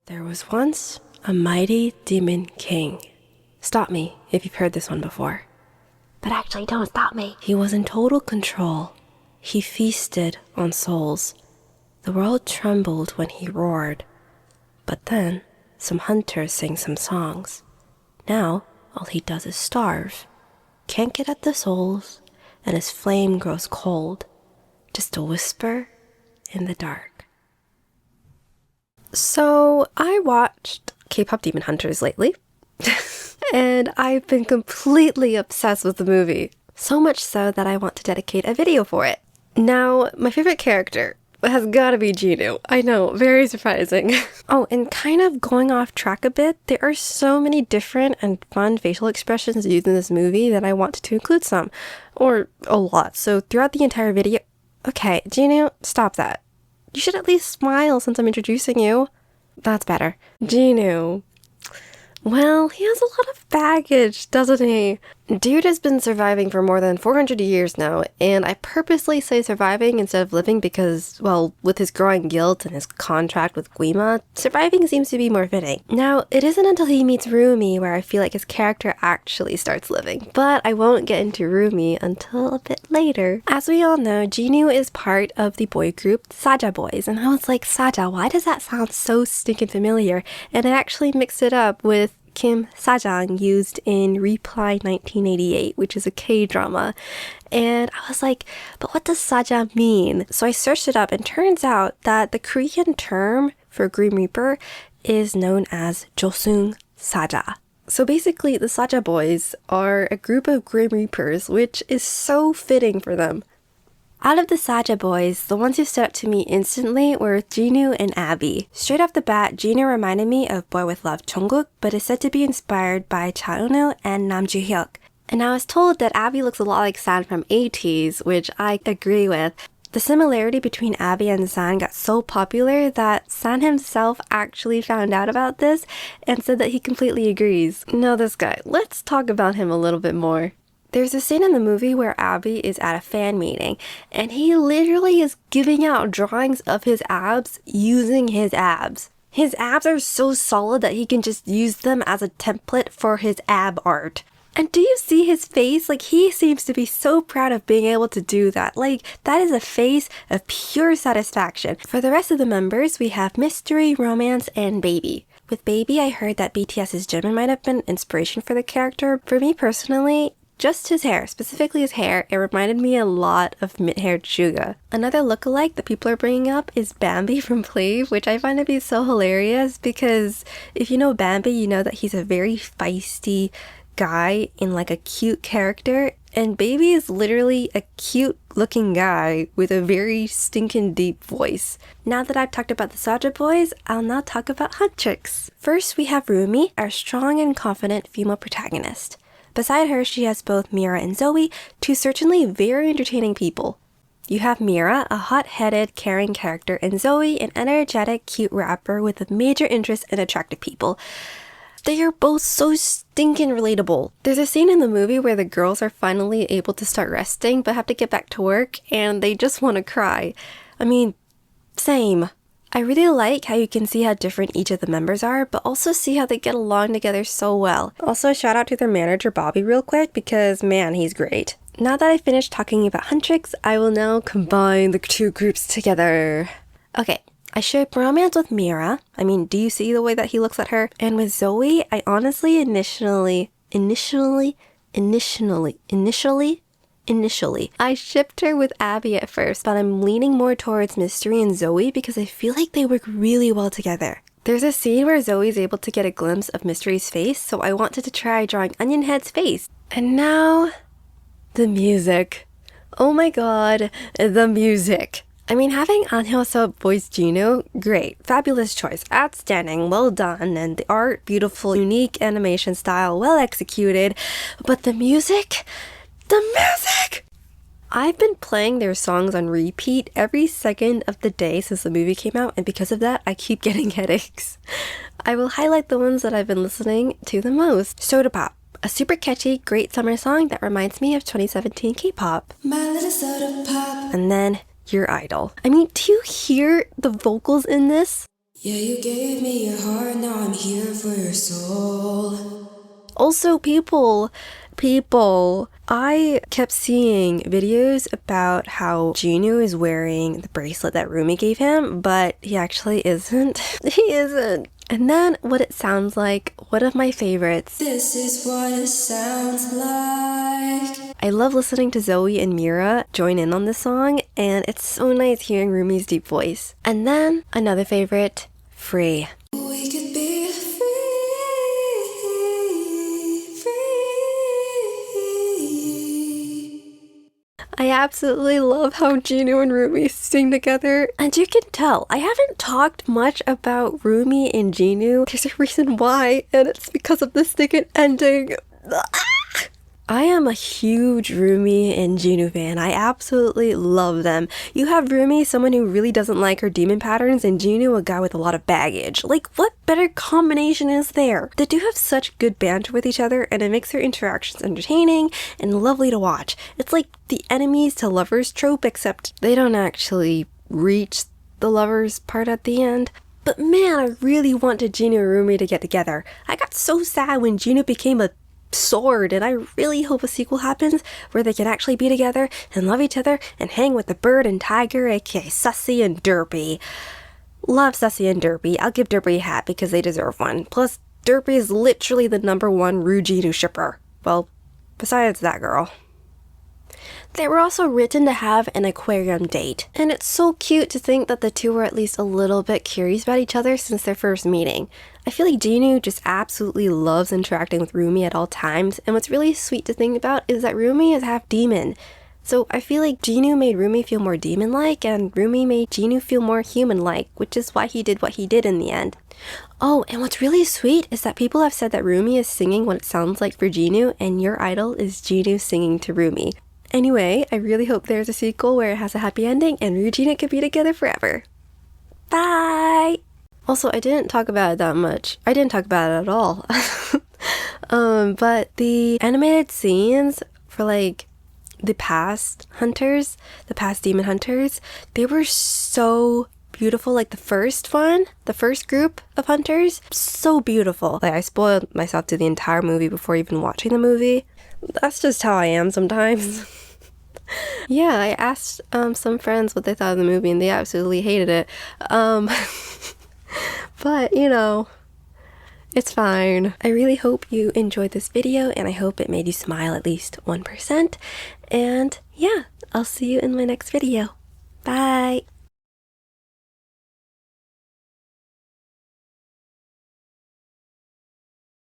There was once a mighty demon king. Stop me if you've heard this one before. But actually, don't stop me. He was in total control. He feasted on souls. The world trembled when he roared. But then, some hunters sang some songs. Now, all he does is starve. Can't get at the souls, and his flame grows cold. Just a whisper in the dark. So, I watched K-pop Demon Hunters lately. And I've been completely obsessed with the movie. So much so that I want to dedicate a video for it. Now, my favorite character has gotta be Jinu. I know, very surprising. Oh, and kind of going off track a bit, there are so many different and fun facial expressions used in this movie that I wanted to include some. Or a lot. So throughout the entire video... Okay, Jinu, stop that. You should at least smile since I'm introducing you. That's better. Jinu. Well, he has a lot of baggage, doesn't he? Dude has been surviving for more than 400 years now, and I purposely say surviving instead of living because, well, with his growing guilt and his contract with Guima, surviving seems to be more fitting. Now, it isn't until he meets Rumi where I feel like his character actually starts living, but I won't get into Rumi until a bit later. As we all know, Jinu is part of the boy group sajaboys, and I was like, Saja, why does that sound so stinking familiar? And I actually mixed it up with Kim Sajang used in Reply 1988, which is a K-drama. And I was like, but what does Saja mean? So I searched it up and turns out that the Korean term for Grim Reaper is known as Josung Saja. So basically, the Saja boys are a group of Grim Reapers, which is so fitting for them. Out of the Saja boys, the ones who stood up to me instantly were Jinu and Abby. Straight off the bat, Jinu reminded me of Boy With Love Jungkook, but is said to be inspired by Cha Eun-woo and Nam Joo-hyuk. And I was told that Abby looks a lot like San from ATEEZ, which I agree with. The similarity between Abby and San got so popular that San himself actually found out about this and said that he completely agrees. Now this guy, let's talk about him a little bit more. There's a scene in the movie where Abby is at a fan meeting, and he literally is giving out drawings of his abs using his abs. His abs are so solid that he can just use them as a template for his ab art. And do you see his face? Like, he seems to be so proud of being able to do that. Like, that is a face of pure satisfaction. For the rest of the members, we have Mystery, Romance, and Baby. With Baby, I heard that BTS's Jimin might have been inspiration for the character. For me personally, just his hair, specifically his hair, it reminded me a lot of mid-haired Suga. Another lookalike that people are bringing up is Bambi from Plave, which I find to be so hilarious because if you know Bambi, you know that he's a very feisty guy in like a cute character, and Baby is literally a cute looking guy with a very stinking deep voice. Now that I've talked about the Saja boys, I'll now talk about huntrix. First, we have Rumi, our strong and confident female protagonist. Beside her, she has both Mira and Zoe, two certainly very entertaining people. You have Mira, a hot-headed, caring character, and Zoe, an energetic, cute rapper with a major interest in attractive people. They are both so stinking relatable. There's a scene in the movie where the girls are finally able to start resting but have to get back to work, and they just want to cry. I mean, same. I really like how you can see how different each of the members are, but also see how they get along together so well. Also, shout out to their manager Bobby real quick because, man, he's great. Now that I finished talking about huntrix, I will now combine the two groups together. Okay, I shared romance with Mira. I mean, do you see the way that he looks at her? And with Zoe, I honestly initially, I shipped her with Abby at first, but I'm leaning more towards Mystery and Zoe because I feel like they work really well together. There's a scene where Zoe's able to get a glimpse of Mystery's face, so I wanted to try drawing Onion Head's face. And now, the music. Oh my god, the music. I mean, having An Hyo-seo voice Jinu, great, fabulous choice, outstanding, well done, and the art, beautiful, unique animation style, well executed, but the music? The music! I've been playing their songs on repeat every second of the day since the movie came out, and because of that, I keep getting headaches. I will highlight the ones that I've been listening to the most. Soda Pop, a super catchy, great summer song that reminds me of 2017 K-pop. My little soda pop. And then Your Idol. I mean, do you hear the vocals in this? Yeah, you gave me your heart, now I'm here for your soul. Also, people, I kept seeing videos about how Jinu is wearing the bracelet that Rumi gave him, but he actually isn't. He isn't. And then what it sounds like, one of my favorites. This is what it sounds like. I love listening to Zoe and Mira join in on this song, and it's so nice hearing Rumi's deep voice. And then another favorite, Free. We could be free. I absolutely love how Jinu and Rumi sing together. And you can tell, I haven't talked much about Rumi and Jinu. There's a reason why, and it's because of the second ending. I am a huge Rumi and Jinu fan. I absolutely love them. You have Rumi, someone who really doesn't like her demon patterns, and Jinu, a guy with a lot of baggage. Like, what better combination is there? They do have such good banter with each other, and it makes their interactions entertaining and lovely to watch. It's like the enemies to lovers trope, except they don't actually reach the lovers part at the end. But man, I really wanted Jinu and Rumi to get together. I got so sad when Jinu became a sword, and I really hope a sequel happens where they can actually be together and love each other and hang with the bird and tiger, aka Sussy and Derpy. Love Sussy and Derpy. I'll give Derpy a hat because they deserve one. Plus, Derpy is literally the #1 Rujinu shipper. Well, besides that girl. They were also written to have an aquarium date, and it's so cute to think that the two were at least a little bit curious about each other since their first meeting. I feel like Jinu just absolutely loves interacting with Rumi at all times, and what's really sweet to think about is that Rumi is half demon. So I feel like Jinu made Rumi feel more demon-like, and Rumi made Jinu feel more human-like, which is why he did what he did in the end. Oh, and what's really sweet is that people have said that Rumi is singing what it sounds like for Jinu, and your idol is Jinu singing to Rumi. Anyway, I really hope there's a sequel where it has a happy ending and Ru and Jina can be together forever. Bye! Also, I didn't talk about it that much. I didn't talk about it at all. But the animated scenes for like the past hunters, the past demon hunters, they were so beautiful. Like the first one, the first group of hunters, so beautiful. Like I spoiled myself to the entire movie before even watching the movie. That's just how I am sometimes. Yeah, I asked some friends what they thought of the movie and they absolutely hated it. But, you know, it's fine. I really hope you enjoyed this video and I hope it made you smile at least 1%. And yeah, I'll see you in my next video. Bye!